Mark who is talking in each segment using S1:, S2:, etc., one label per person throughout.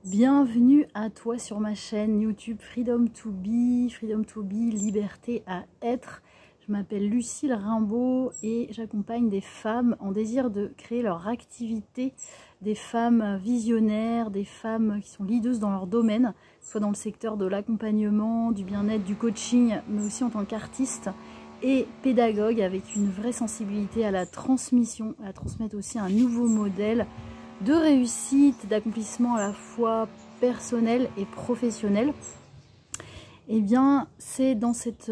S1: Bienvenue à toi sur ma chaîne YouTube Freedom to Be, liberté à être. Je m'appelle Lucille Rimbaud et j'accompagne des femmes en désir de créer leur activité, des femmes visionnaires, des femmes qui sont leaders dans leur domaine, soit dans le secteur de l'accompagnement, du bien-être, du coaching, mais aussi en tant qu'artiste et pédagogue avec une vraie sensibilité à la transmission, à transmettre aussi un nouveau modèle de réussite, d'accomplissement à la fois personnel et professionnel. Et bien c'est dans cette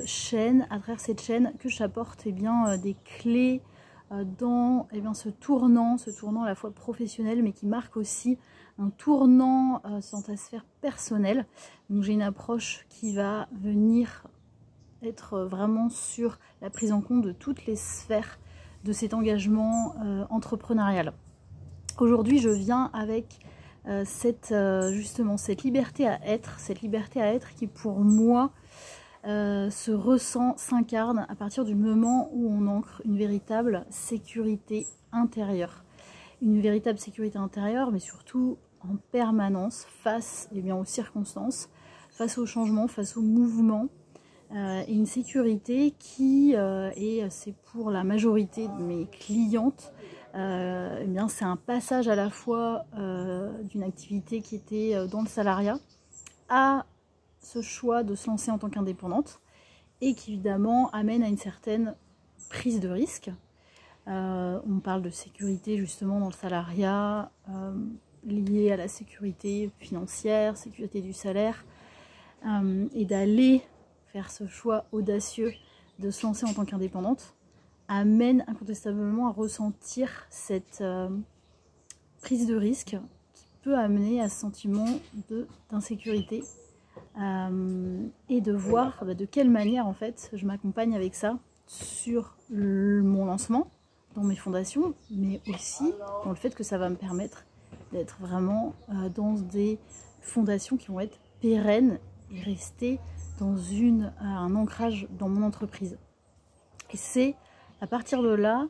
S1: chaîne, à travers cette chaîne, que j'apporte des clés dans ce tournant à la fois professionnel, mais qui marque aussi un tournant dans ta sphère personnelle. Donc j'ai une approche qui va venir être vraiment sur la prise en compte de toutes les sphères de cet engagement entrepreneurial. Aujourd'hui, je viens avec justement cette liberté à être, qui pour moi se ressent, s'incarne à partir du moment où on ancre une véritable sécurité intérieure. Une véritable sécurité intérieure, mais surtout en permanence face aux circonstances, face aux changements, face aux mouvements. Et une sécurité qui, et c'est pour la majorité de mes clientes, c'est un passage à la fois d'une activité qui était dans le salariat à ce choix de se lancer en tant qu'indépendante et qui évidemment amène à une certaine prise de risque. On parle de sécurité justement dans le salariat, liée à la sécurité financière, sécurité du salaire, et d'aller faire ce choix audacieux de se lancer en tant qu'indépendante amène incontestablement à ressentir cette prise de risque qui peut amener à ce sentiment d'insécurité et de voir de quelle manière en fait je m'accompagne avec ça sur mon lancement, dans mes fondations, mais aussi dans le fait que ça va me permettre d'être vraiment dans des fondations qui vont être pérennes et rester dans un ancrage dans mon entreprise. Et c'est à partir de là,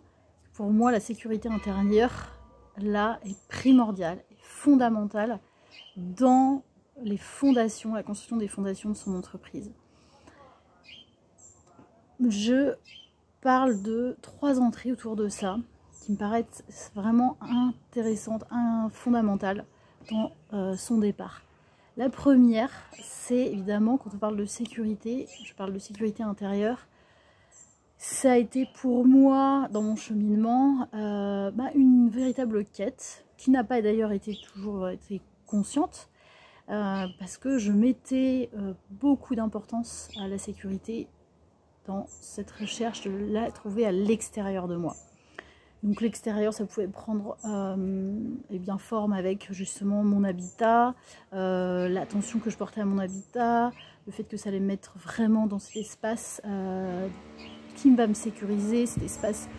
S1: pour moi, la sécurité intérieure, là, est primordiale, est fondamentale dans les fondations, la construction des fondations de son entreprise. Je parle de 3 entrées autour de ça, qui me paraissent vraiment intéressantes, fondamentales dans son départ. La première, c'est évidemment, quand on parle de sécurité, je parle de sécurité intérieure, ça a été pour moi, dans mon cheminement, une véritable quête, qui n'a pas d'ailleurs toujours été consciente, parce que je mettais beaucoup d'importance à la sécurité dans cette recherche de la trouver à l'extérieur de moi. Donc l'extérieur, ça pouvait prendre forme avec justement mon habitat, l'attention que je portais à mon habitat, le fait que ça allait me mettre vraiment dans cet espace qui va me sécuriser, cet espace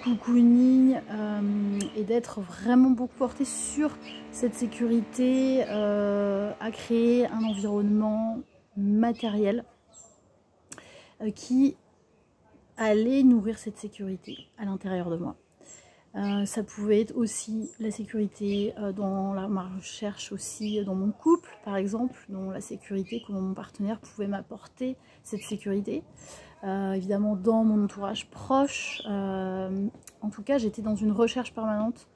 S1: cocooning, et d'être vraiment beaucoup porté sur cette sécurité, à créer un environnement matériel qui allait nourrir cette sécurité à l'intérieur de moi. Ça pouvait être aussi la sécurité dans ma recherche aussi dans mon couple, par exemple, dans la sécurité, comment mon partenaire pouvait m'apporter cette sécurité. Évidemment dans mon entourage proche. En tout cas, j'étais dans une recherche permanente,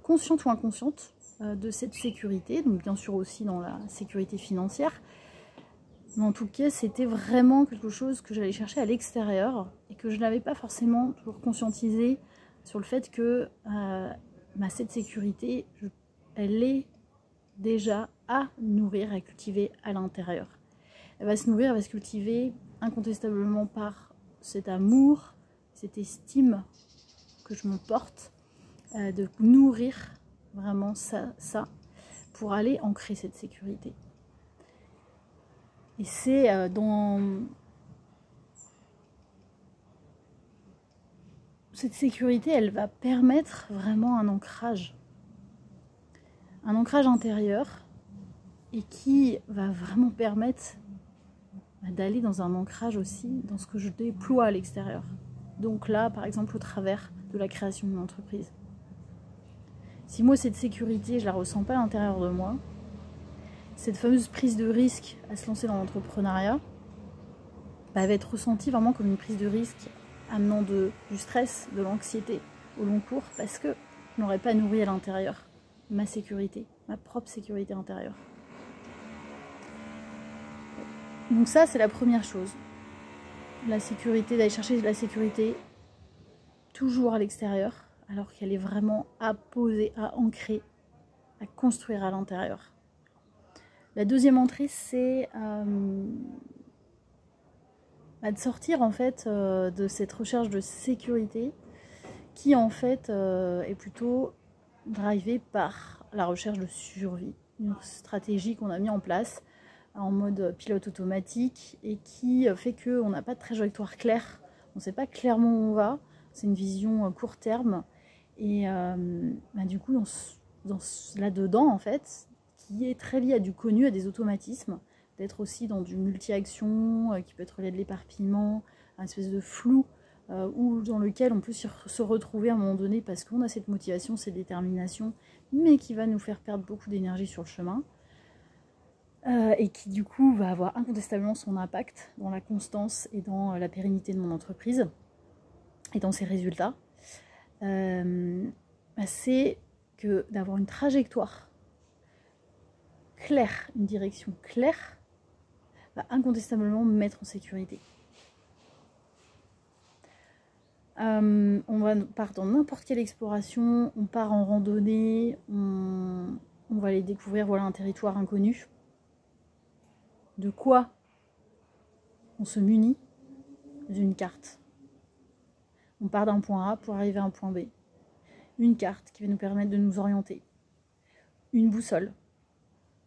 S1: consciente ou inconsciente, de cette sécurité, donc bien sûr aussi dans la sécurité financière. Mais en tout cas, c'était vraiment quelque chose que j'allais chercher à l'extérieur et que je n'avais pas forcément toujours conscientisé sur le fait que cette sécurité, elle est déjà à nourrir, à cultiver à l'intérieur. Elle va se nourrir, elle va se cultiver incontestablement par cet amour, cette estime que je me porte, de nourrir vraiment ça pour aller ancrer cette sécurité. Et c'est dans cette sécurité, elle va permettre vraiment un ancrage intérieur, et qui va vraiment permettre d'aller dans un ancrage aussi dans ce que je déploie à l'extérieur. Donc là, par exemple, au travers de la création d'une entreprise. Si moi cette sécurité, je la ressens pas à l'intérieur de moi, cette fameuse prise de risque à se lancer dans l'entrepreneuriat, bah, elle va être ressentie vraiment comme une prise de risque amenant du stress, de l'anxiété au long cours, parce que je n'aurais pas nourri à l'intérieur ma sécurité, ma propre sécurité intérieure. Donc ça, c'est la première chose. La sécurité, d'aller chercher la sécurité toujours à l'extérieur, alors qu'elle est vraiment à poser, à ancrer, à construire à l'intérieur. La deuxième entrée, c'est de sortir en fait de cette recherche de sécurité qui en fait est plutôt drivée par la recherche de survie. Une stratégie qu'on a mis en place en mode pilote automatique et qui fait qu'on n'a pas de trajectoire claire, on ne sait pas clairement où on va, c'est une vision court terme et du coup là-dedans en fait, qui est très lié à du connu, à des automatismes, d'être aussi dans du multi-action qui peut être lié à de l'éparpillement, à une espèce de flou ou dans lequel on peut se retrouver à un moment donné parce qu'on a cette motivation, cette détermination, mais qui va nous faire perdre beaucoup d'énergie sur le chemin. Et qui du coup va avoir incontestablement son impact dans la constance et dans la pérennité de mon entreprise et dans ses résultats, c'est que d'avoir une trajectoire claire, une direction claire, va incontestablement me mettre en sécurité. On part dans n'importe quelle exploration, on part en randonnée, on va aller découvrir voilà, un territoire inconnu. De quoi on se munit? D'une carte. On part d'un point A pour arriver à un point B. Une carte qui va nous permettre de nous orienter. Une boussole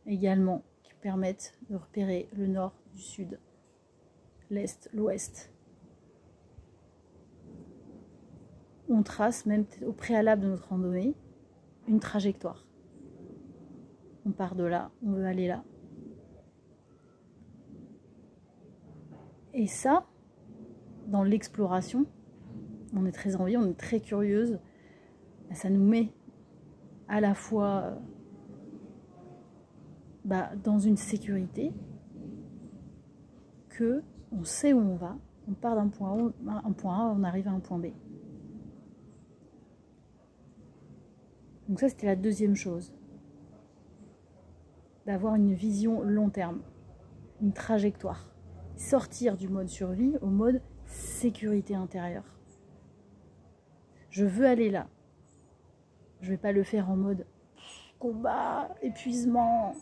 S1: également qui permettent de repérer le nord du sud, l'est, l'ouest. On trace même au préalable de notre randonnée une trajectoire. On part de là, on veut aller là. Et ça, dans l'exploration, on est très envie, on est très curieuse. Ça nous met à la fois dans une sécurité que on sait où on va. On part d'un point A, on arrive à un point B. Donc ça, c'était la deuxième chose. D'avoir une vision long terme, une trajectoire. Sortir du mode survie au mode sécurité intérieure. Je veux aller là. Je ne vais pas le faire en mode combat, épuisement.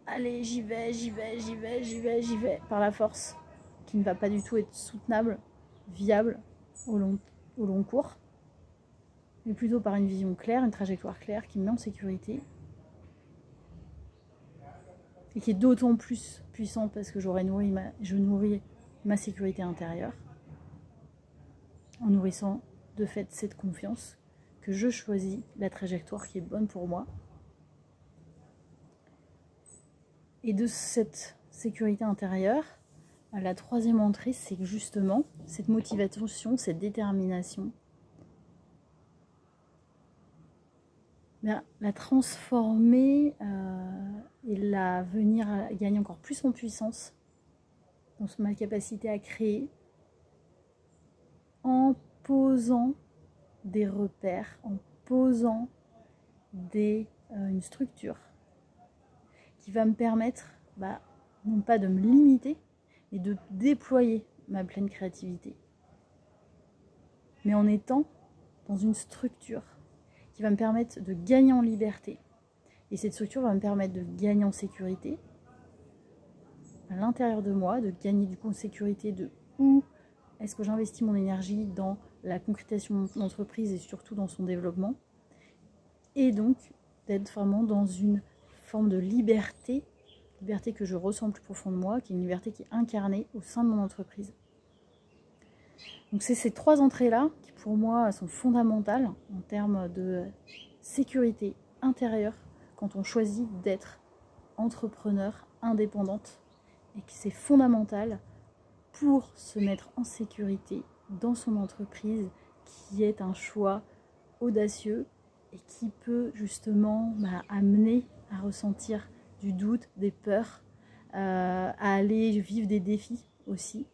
S1: Allez, j'y vais, par la force, qui ne va pas du tout être soutenable, viable au long cours, mais plutôt par une vision claire, une trajectoire claire qui me met en sécurité et qui est d'autant plus puissante parce que je nourris ma sécurité intérieure en nourrissant de fait cette confiance que je choisis la trajectoire qui est bonne pour moi. Et de cette sécurité intérieure, la troisième entrée, c'est que justement, cette motivation, cette détermination, la transformer et la venir à gagner encore plus en puissance dans ma capacité à créer en posant des repères, en posant une structure qui va me permettre, non pas de me limiter, mais de déployer ma pleine créativité. Mais en étant dans une structure qui va me permettre de gagner en liberté. Et cette structure va me permettre de gagner en sécurité à l'intérieur de moi, de gagner du coup en sécurité de où est-ce que j'investis mon énergie dans la concrétisation de mon entreprise et surtout dans son développement. Et donc d'être vraiment dans une forme de liberté que je ressens plus profond de moi, qui est une liberté qui est incarnée au sein de mon entreprise. Donc c'est ces trois entrées-là qui pour moi sont fondamentales en termes de sécurité intérieure quand on choisit d'être entrepreneur indépendante et que c'est fondamental pour se mettre en sécurité dans son entreprise qui est un choix audacieux et qui peut justement amener à ressentir du doute, des peurs, à aller vivre des défis aussi,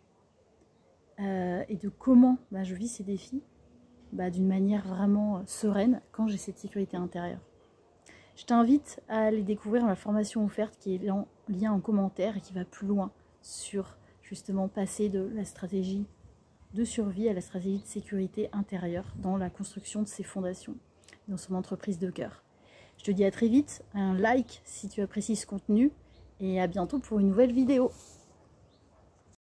S1: et de comment je vis ces défis d'une manière vraiment sereine quand j'ai cette sécurité intérieure. Je t'invite à aller découvrir la formation offerte qui est en lien en commentaire et qui va plus loin sur justement passer de la stratégie de survie à la stratégie de sécurité intérieure dans la construction de ses fondations, dans son entreprise de cœur. Je te dis à très vite, un like si tu apprécies ce contenu et à bientôt pour une nouvelle vidéo.